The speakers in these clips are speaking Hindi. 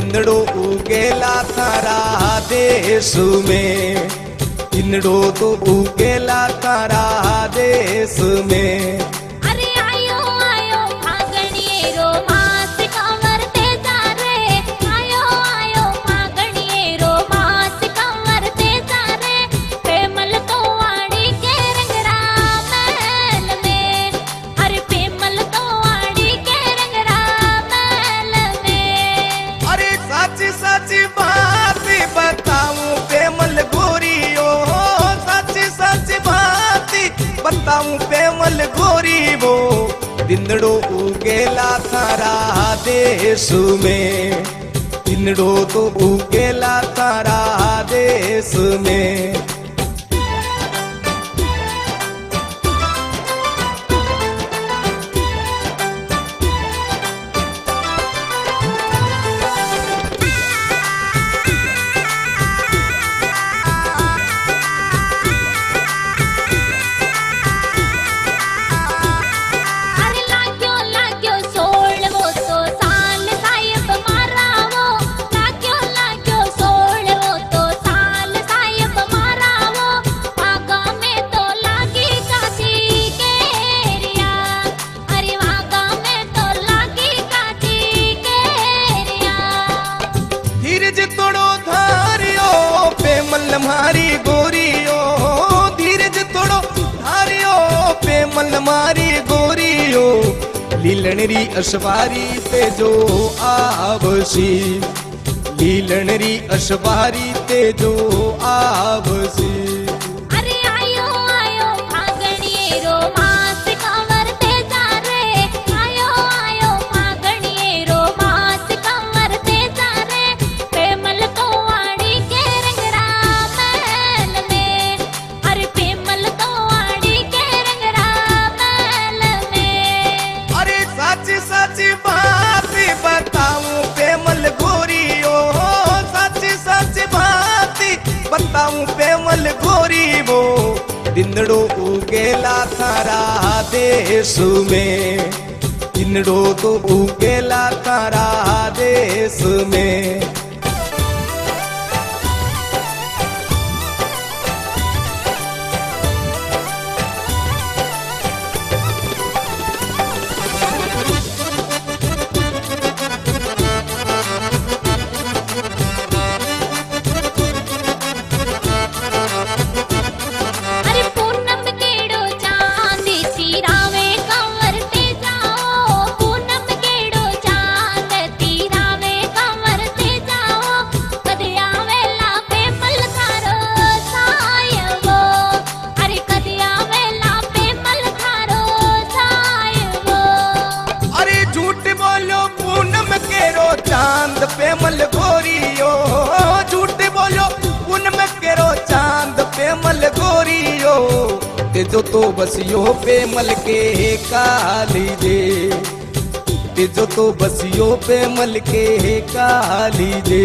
इंदड़ो उगेला थारा देश में, इंदड़ो तो उगेला थारा देश में। अरे आयो आयो फागणिये रो मास कंवर ते जा रे, आयो आयो फागणिये रो मास कंवर ते जा रे, पेमल तो वाड़ी के रंगरा महल में, अरे पेमल तो वाड़ी के रंगरा महल में। अरे साची साची बात बताऊं पेमल गोरियो, साची साची बात बताऊं पेमल गोरी वो, इंदड़ो उगेला थारा देश में, इंदड़ो तो उगेला थारा देश में। अरे लाग्यो लाग्यो सोल वो तो साल साहिब मारा वो, लाग्यो लाग्यो सोल वो तो साल साहिब मारा वो, वागा में तो लागी काची केरिया, अरे वागा में तो लागी काची केरिया। धीरज तोड़ो धारियो पेमल मारी गोरियो, धीरज तोड़ो धारियो पेमल मारी गोरियो, लीलणरी अशवारी ते जो आवसी, लीलणरी अशवारी ते जो आवसी। अरे आयो आयो फागणिये रो मास कंवर ते जा रे, आयो आयो फागणिये रो मास कंवर ते जा रे, पेमल तो वाड़ी के रंगरा महल में, अरे पेमल तो वाड़ी के रंगरा महल में। अरे साची साची बात बताऊं पेमल गोरियो, साची साची बात बताऊं पेमल गोरी वो, इंदड़ो उगेला थारा देश में, इंदड़ो तो उगेला थारा देश में। अरे पूनम केड़ो चांद तीरावे कंवर ते जाओ, पूनम केड़ो चांद तीरावे कंवर ते जाओ, कदे आवेला पेमल थारो सायवो, अरे कदे आवेला पेमल थारो सायवो। अरे झूठ बोलो पूनम केरो चांद पेमल गोरियो, झूठ बोलो पूनम केरो चांद पेमल गोरियो, तेजो तो बसियो पेमल के काली दे, तेजो तो बसियो पेमल के काली दे।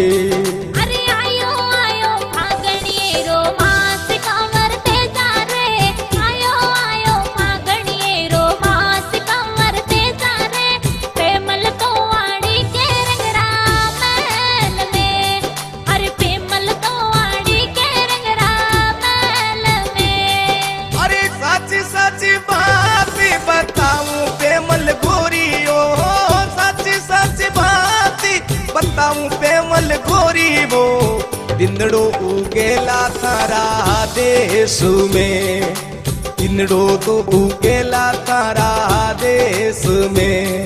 अरे आयो आयो फागणिये रो मास कंवर ते जा रे, आयो आयो फागणिये रो मास कंवर ते जा रे, पेमल तो वाड़ी के रंगरा महल में, अरे पेमल तो वाड़ी के रंगरा महल में। अरे साची साची बात बताऊं पेमल गोरियो, साची साची बात बताऊं पेमल गोरी वो, इंदड़ो उगेला थारा देश में, इंदड़ो तो उगेला थारा देश में।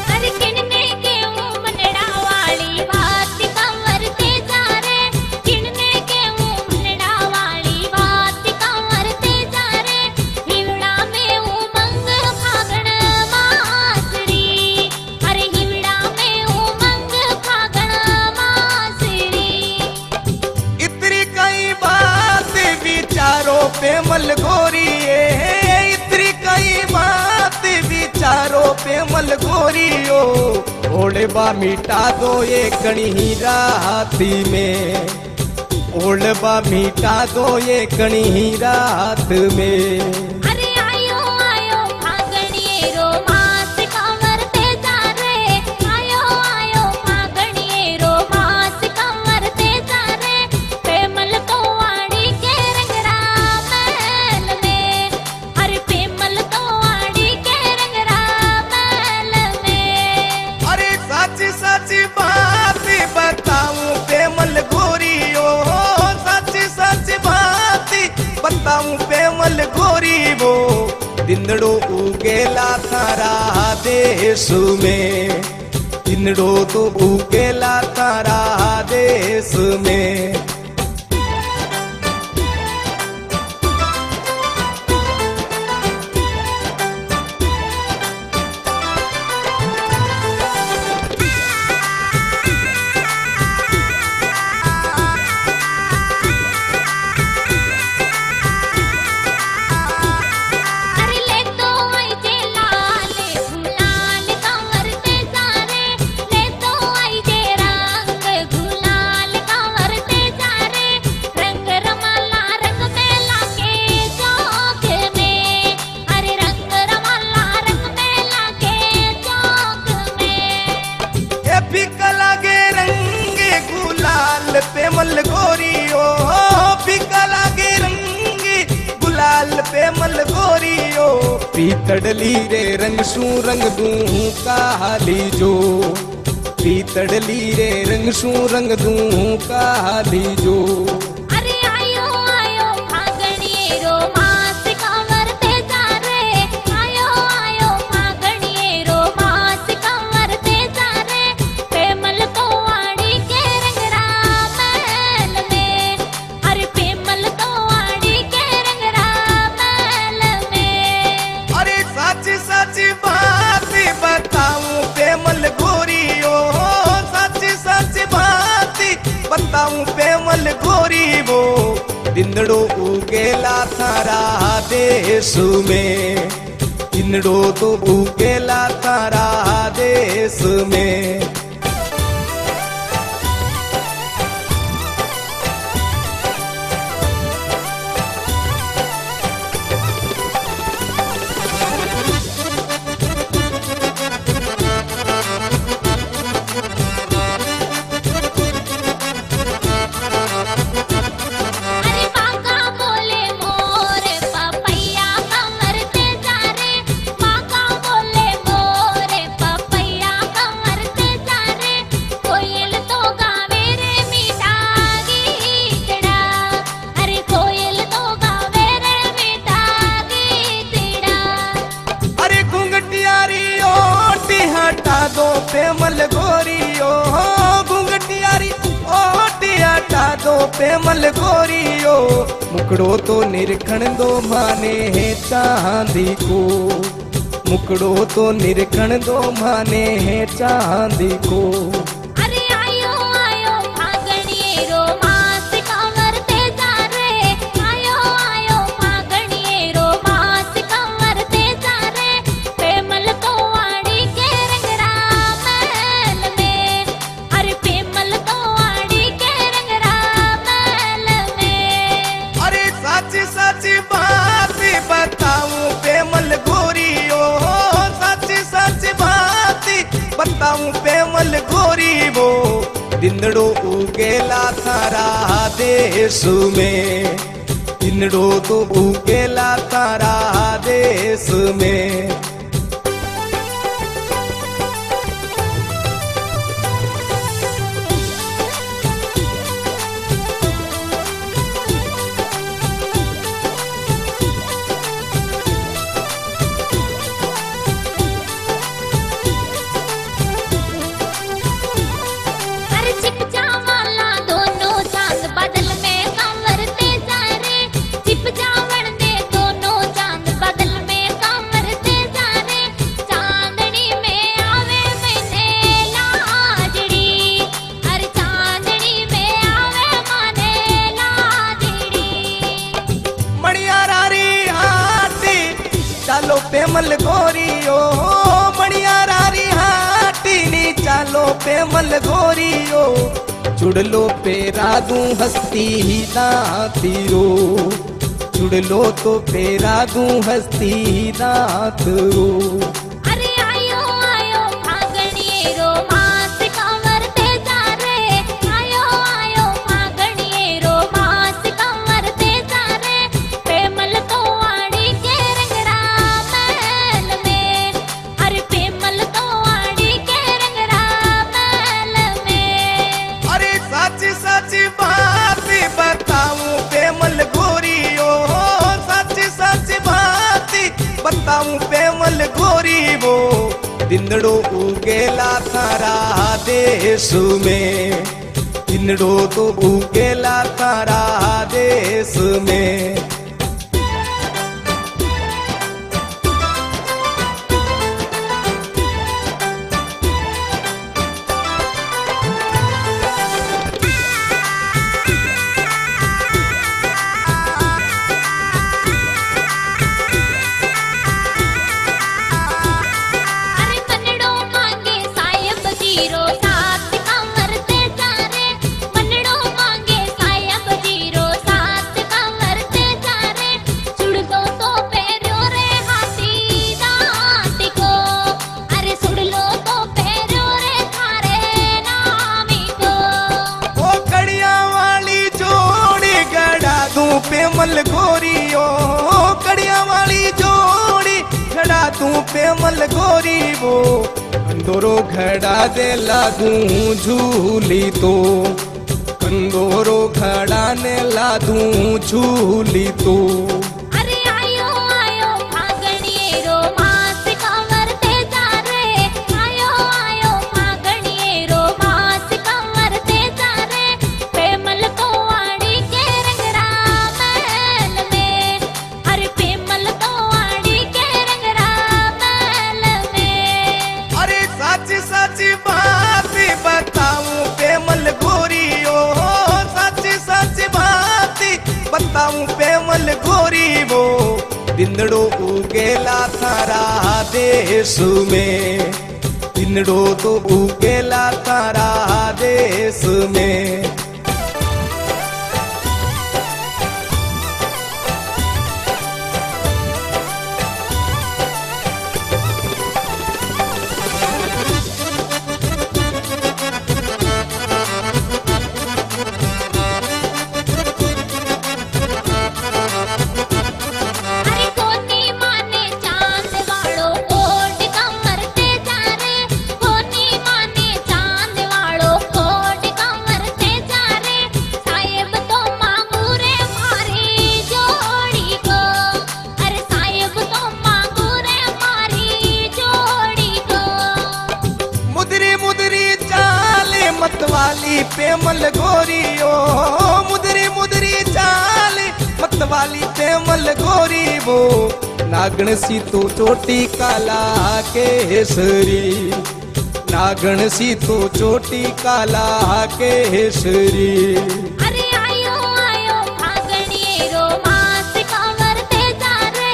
अरे किनने के मनड़ा वाली बात कंवर ते जा रे, किनने के मनड़ा वाली बात कंवर ते जा पेमल गोरियो ओढ़बा मिटा दो ये कणी राती में, ओढ़बा मिटा दो ये कणी रात में। अरे आयो आयो फागणिये रोमांस कमर ते जा रे, आयो आयो फागणिये रोमांस कमर ते जा रे, पेमल तो वाड़ी के रंगरा महल में, अरे पेमल तो वाड़ी के रंगरा महल में। अरे सच सच बात बताऊं पेमल गोरियो, सच सच बात बताऊं पेमल गोरी वो दिनड़ो उगेला थारा देश में, दिनड़ो तो उगेला थारा देश में। अरे ले तो आई जे लाल गुलाल कमर ते जा रे, ले तो आई जे रंग गुलाल कमर ते जा रे, रंग रमाला रंग मेला के चौक में, अरे रंग रमाला रंग मेला के चौक में। ये फीका लागे रंग गुलाल पेमल गोरियो, फीका लागे रंग गुलाल पेमल गोरियो, पीतड़ली रे रंग सू रंग दूं काली जो, पीतड़ली रे रंग सू रंग दूं काली जो। अरे आयो आयो फागणिये रोमांस कमर ते जा रे, आयो आयो फागणिये रोमांस कमर ते जा रे, पेमल तो वाड़ी के रंगरा महल में, अरे पेमल तो वाड़ी के रंगरा महल में। अरे सच सच बात बताऊं पेमल गोरियो, सच सच बात बताऊं पेमल गोरी वो दिनड़ो उगेला थारा देश में, दिनड़ो तो उगेला थारा देश में। अरे बाका बोले मोर पपैया कमर ते जा रे, बाका बोले मोर पपैया कमर ते जा रे, कोयल तो गावे रे मीठा गीतड़ा, अरे कोयल तो गावे रे मीठा गीतड़ा। अरे घुंघटियारी ओटी हटा दो पेमल गोरियो, घुंघटियारी ओटी हटा दो पेमल गोरियो, मुकड़ो तो निरखण दो माने है चांदी को, मुकड़ो तो निरखण दो माने है चांदी को। अरे आयो आयो फागणिये रोमांस कमर ते जा रे, आयो आयो फागणिये रोमांस कमर ते जा रे, पेमल तो वाड़ी के रंगरा महल में, अरे पेमल तो वाड़ी के रंगरा महल में। अरे सच सच बात बताऊं पेमल गोरियो, सच सच बात बताऊं पेमल गोरी वो दिनड़ो उगेला थारा देश में, दिनड़ो तो उगेला थारा देश में। अरे चिप जावाला दोनों चांद बदल में कमर ते जा रे, चिप जावण दे दोनों चांद बदल में कमर ते जा रे, चांदनी में आवे मैंने लाजड़ी, अरे चांदनी में आवे माने लाजड़ी। मणियारारी आती चलो पेमल गोरियो, मणिया पेमल गोरियो चुड़लो पेरा दूं हस्ती दांतीरो चुड़लो तो पेरा दूं हस्ती दांतरो अरे आयो आयो फागणिये रो मास कंवर ते जा रे आयो आयो फागणिये रो मास कंवर ते जा रे पेमल तो आड़ी के रंगरा महल में अरे पेमल तो आड़ी के रंगरा महल में अरे सच सच बात बताऊं पेमल गोरियो सच सच बात बताऊं पेमल गोरी वो दिंदड़ो उगेला थारा देश में दिंदड़ो तो उगेला थारा देश में अरे मनड़ो मांगे सायब जीरो सात कंवर ते जा रे मनड़ो मांगे सायब जीरो सात कंवर ते जा रे सुड़लो तो पैरो रे हाथी दांत को अरे सुड़लो तो पैरो रे थारे नामी को ओ कड़िया वाली जोड़ी गड़ा दूं पेमल गोरियो कड़िया वाली जोड़ी घड़ा दूं पेमल गोरी वो कंदोरो घड़ा दे लागूं झूली तो कंदोरो घड़ा ने लादूं झूली तो अरे आयो आयो फागणिये रो मास कंवर ते जा रे आयो आयो फागणिये रो मास कंवर ते जा रे पेमल तो आड़ी के रंगरा महल में अरे पेमल तो आड़ी के रंगरा महल में अरे सच सच बात बताऊं पेमल गोरियो सच सच बात बताऊं पेमल गोरी वो दिंदड़ो उगेला थारा देश में दिंदड़ो तो उगेला थारा देश में अरे कोनी माने चांद वालो कोट कंवर ते जा रे कोनी माने चांद वालो कोट कंवर ते जा रे साहेब तो मांगू रे मारी जोड़ी को अरे साहेब तो मांगू रे मारी जोड़ी को मुदरी मुदरी चाले मतवाली पेमल गोरियो मुदरी मुदरी चाले मतवाली पेमल गोरी वो नागण सी तो चोटी काला केसरी नागण सी तो चोटी काला केसरी अरे आयो आयो फागणिये रो मास कंवर ते जा रे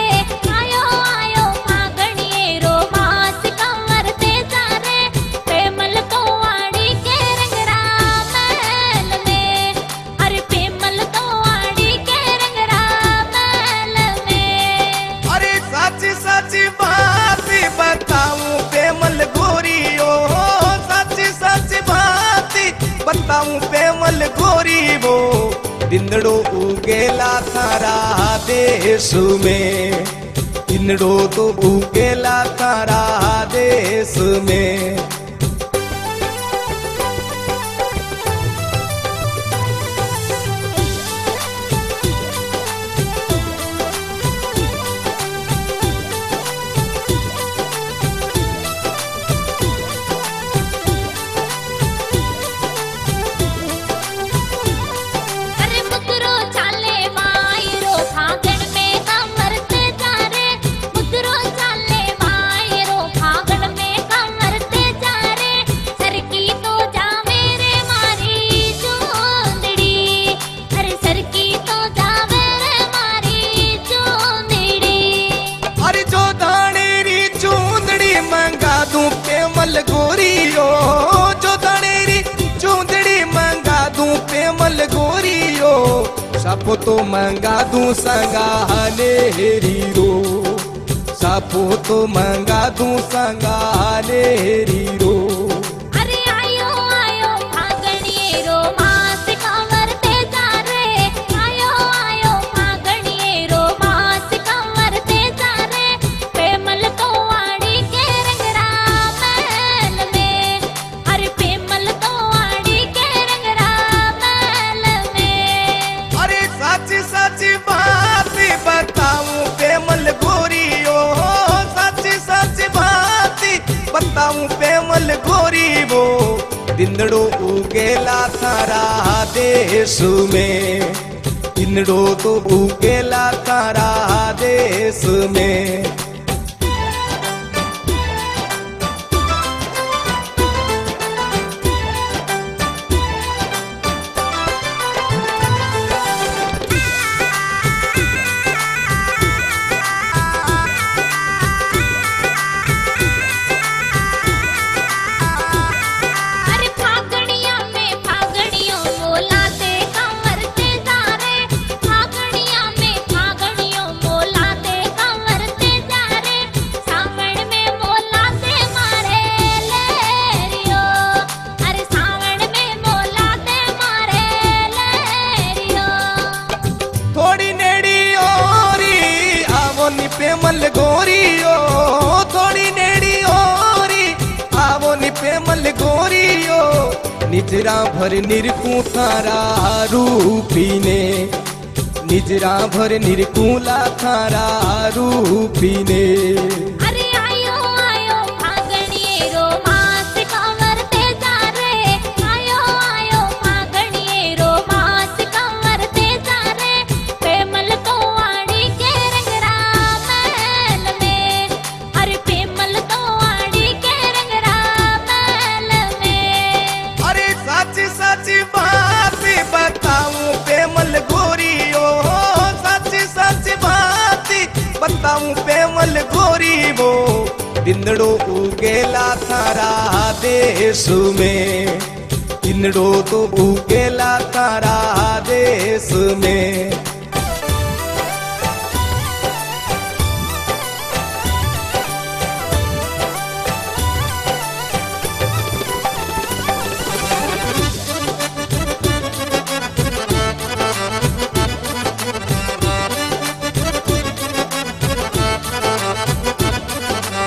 आयो आयो फागणिये रो मास कंवर ते जा रे पेमल तो आड़ी के रंगरा महल में अरे पेमल तो आड़ी के रंगरा महल में अरे सच सच बात बताऊं पेमल गोरियो सच सच बात बताऊं पेमल गोरी वो दिंदड़ो उगेला थारा देश में दिंदड़ो तो उगेला थारा देश में अरे मुद्रो चाले मायरो फागण में कंवर ते जा रे मुद्रो चाले मायरो फागण में कंवर ते जा सापो तो मंगा दूं संगाने हीरो, सापो तो मंगा दूं संगाने हीरो। अरे आयो आयो फागणिये रो मास कंवर ते जा रे, आयो आयो फागणिये रो मास कंवर ते जा रे, पेमल तो वाड़ी के रंगरा महल में, अरे पेमल तो वाड़ी के रंगरा महल में। अरे सच सच बात बताऊं पेमल गोरियो, सच सच बात बताऊं पेमल गोरी वो, दिंदड़ो उगेला थारा देश में, दिंदड़ो तो उगेला थारा देश में। अरे फागणिया में फागणियों मोलाते कंवर ते जा रे, फागणिया में फागणियों मोलाते कंवर ते जा रे, सावण में मोलाते मारे लहरियो, अरे सावण में मोलाते मारे लहरियो। थोड़ी नेड़ी ओरी आवो नी पेमल गोरियो, थोड़ी नेड़ी ओरी आवो नी पेमल गोरियो, निजरा भर निरकू थारा रूपीने, निजरा भर निरकूला थारा रूपीने। अरे आयो आयो फागणिये रो मास कंवर ते जा रे, आयो आयो फागणिये रो मास कंवर ते जा रे, पेमल तो वाड़ी के रंगरा महल में, अरे पेमल तो वाड़ी के रंगरा महल में। अरे सच सच बात बताऊं पेमल गोरियो, सच सच बात बताऊं पेमल गोरी वो, दिंदड़ो उगेला थारा देश में, दिंदड़ो तो उगेला थारा देश में।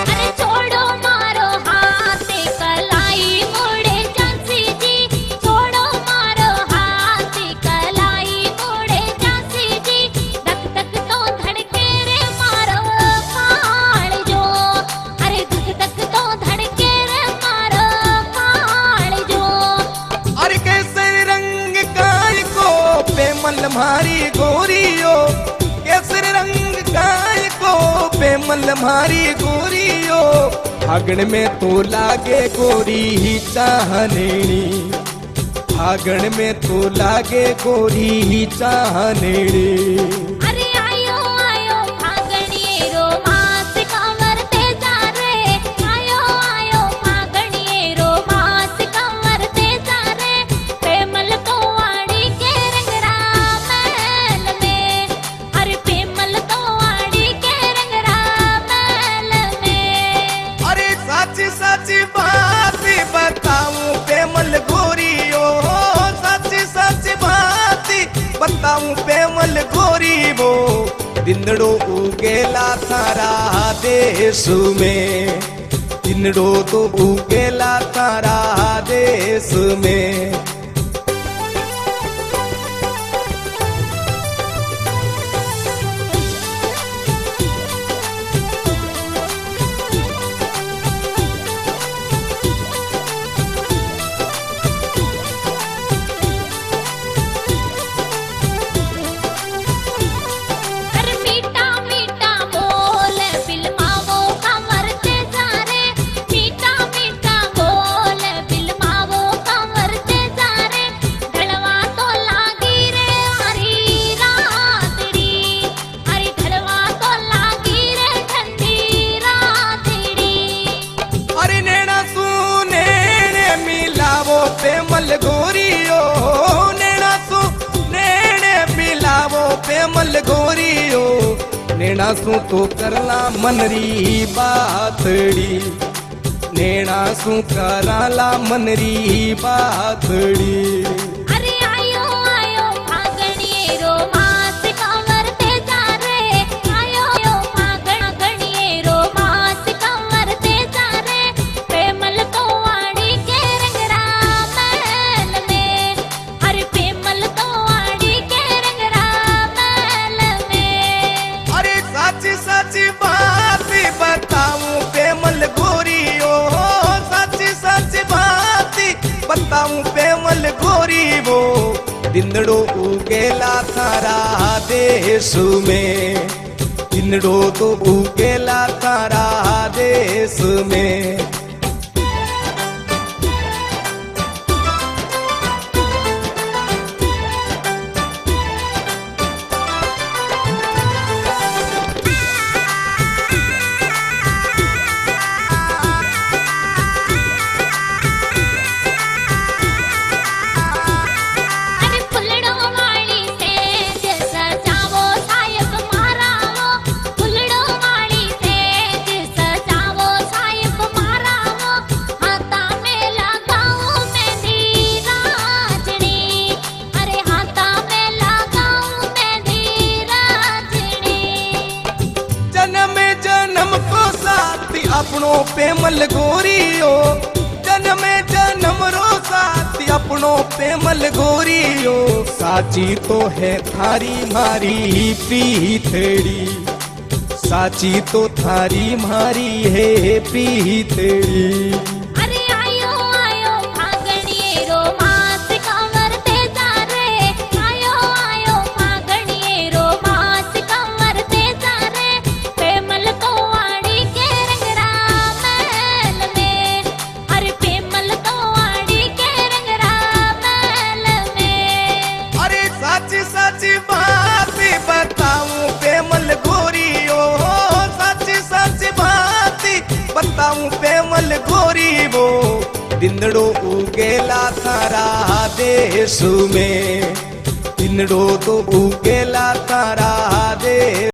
अरे छोड़ो मारो हाथ कलाई मोड़े झांसी जी, छोड़ो मारो हाथ कलाई मोड़े झांसी जी, धक धक तो धड़के रे मारो काल जो, अरे धक धक तो धड़के रे मारो काल जो। अरे केसर रंग काय को पेमल मारी गोरियो, केसर रंग काय को पेमल मारी गोरियो, फागण में तो लागे गोरी ही चाहनेनी, फागण में तो लागे गोरी ही चाहनेनी। अरे आयो आयो फागणिये रो मास कंवर ते जा रे, आयो आयो फागणिये रो मास कंवर ते जा रे, पेमल तो वाड़ी के रंगरा महल में, अरे पेमल तो वाड़ी के रंगरा महल में। अरे सच सच बात बताऊं पेमल गोरियो, सच सच बात बताऊं पेमल गोरी वो, दिंदड़ो उगेला थारा देश में, दिंदड़ो तो उगेला थारा देश में। अरे मीठा मीठा बोल बिलमावो कंवर ते जा रे, मीठा मीठा बोल बिलमावो कंवर ते जा नैना सू तो करला मनरी बातड़ी, नैना सू कराला मनरी बातड़ी। अरे आयो आयो फागणिये रो मास कंवर ते जा रे, आयो आयो फागणिये रो मास कंवर ते जा रे, पेमल तो वाड़ी के रंगरा महल में, अरे पेमल तो वाड़ी के रंगरा महल में। अरे सच सच बात बताऊं पेमल गोरी ओ, सच सच बात बताऊं पेमल गोरी वो, दिंदड़ो उगेला थारा देश में, दिंदड़ो तो उगेला थारा देश में। अरे फुलड़ो वाली सेज सजावो सायब मारा वो, फुलड़ो वाली सेज सजावो सायब मारा वो, हाथा में लगाऊं मेहंदी राजनी, अरे हाथा में लगाऊं मेहंदी राजनी। जन्म जन्म को साथी अपनो पेमल गोरी ओ, जन्म जन्म रो साथी अपनो पेमल गोरी ओ, साची तो है थारी मारी पीथड़ी, साची तो थारी मारी है पीथड़ी। अरे आयो आयो फागणिये रो मास कंवर ते जा रे, आयो आयो फागणिये रो मास कंवर ते जा रे, पेमल तो वाड़ी के रंगरा महल में, अरे पेमल तो वाड़ी के रंगरा महल में। अरे सच सच बात बताऊं पेमल गोरी ओ, सच सच बात बताऊं पेमल गोरी वो, दिंदड़ो उगेला थारा देश में, दिंदड़ो तो उगेला थारा देश।